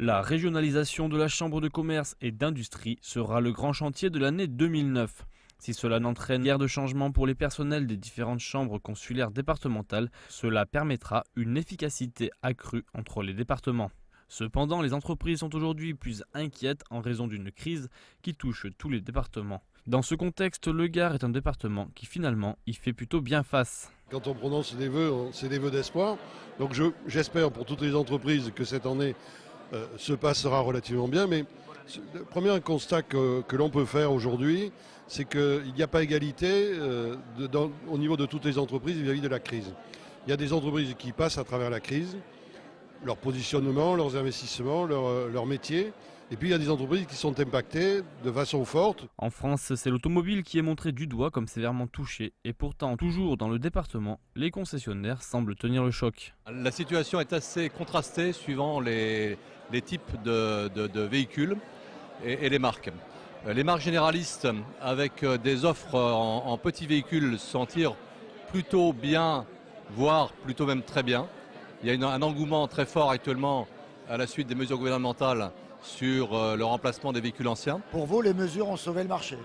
La régionalisation de la Chambre de commerce et d'industrie sera le grand chantier de l'année 2009. Si cela n'entraîne guère de changement pour les personnels des différentes chambres consulaires départementales, cela permettra une efficacité accrue entre les départements. Cependant, les entreprises sont aujourd'hui plus inquiètes en raison d'une crise qui touche tous les départements. Dans ce contexte, le Gard est un département qui finalement y fait plutôt bien face. Quand on prononce des vœux, c'est des vœux d'espoir. Donc j'espère pour toutes les entreprises que cette année se passera relativement bien. Mais le premier constat que l'on peut faire aujourd'hui, c'est qu'il n'y a pas égalité au niveau de toutes les entreprises vis-à-vis de la crise. Il y a des entreprises qui passent à travers la crise, leur positionnement, leurs investissements, leur métier. Et puis il y a des entreprises qui sont impactées de façon forte. En France, c'est l'automobile qui est montré du doigt comme sévèrement touché. Et pourtant, toujours dans le département, les concessionnaires semblent tenir le choc. La situation est assez contrastée suivant les types de véhicules et les marques. Les marques généralistes avec des offres en petits véhicules s'en tirent plutôt bien, voire plutôt même très bien. Il y a un engouement très fort actuellement à la suite des mesures gouvernementales sur le remplacement des véhicules anciens. Pour vous, les mesures ont sauvé le marché?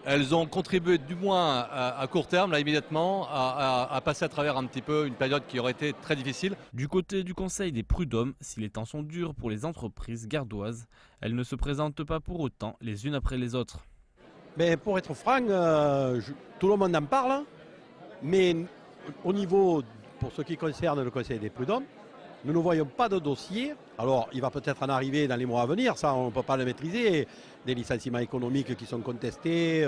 Elles ont contribué du moins à court terme, là immédiatement, à passer à travers un petit peu une période qui aurait été très difficile. Du côté du Conseil des prud'hommes, si les temps sont durs pour les entreprises gardoises, elles ne se présentent pas pour autant les unes après les autres. Mais pour être franc, tout le monde en parle, mais au niveau, pour ce qui concerne le Conseil des prud'hommes, nous ne voyons pas de dossier. Alors, il va peut-être en arriver dans les mois à venir, ça on ne peut pas le maîtriser, des licenciements économiques qui sont contestés,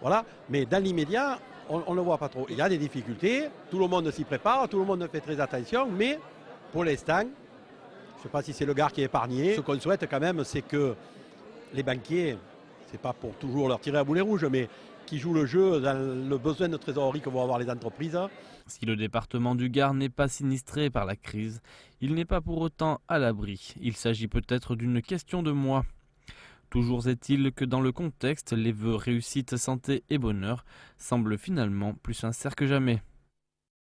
voilà. Mais dans l'immédiat, on ne le voit pas trop. Il y a des difficultés, tout le monde s'y prépare, tout le monde fait très attention, mais pour l'instant, je ne sais pas si c'est le Gard qui est épargné. Ce qu'on souhaite quand même, c'est que les banquiers, c'est pas pour toujours leur tirer à boulet rouge, mais qui jouent le jeu dans le besoin de trésorerie que vont avoir les entreprises. Si le département du Gard n'est pas sinistré par la crise, il n'est pas pour autant à l'abri. Il s'agit peut-être d'une question de mois. Toujours est-il que dans le contexte, les vœux réussite, santé et bonheur semblent finalement plus sincères que jamais.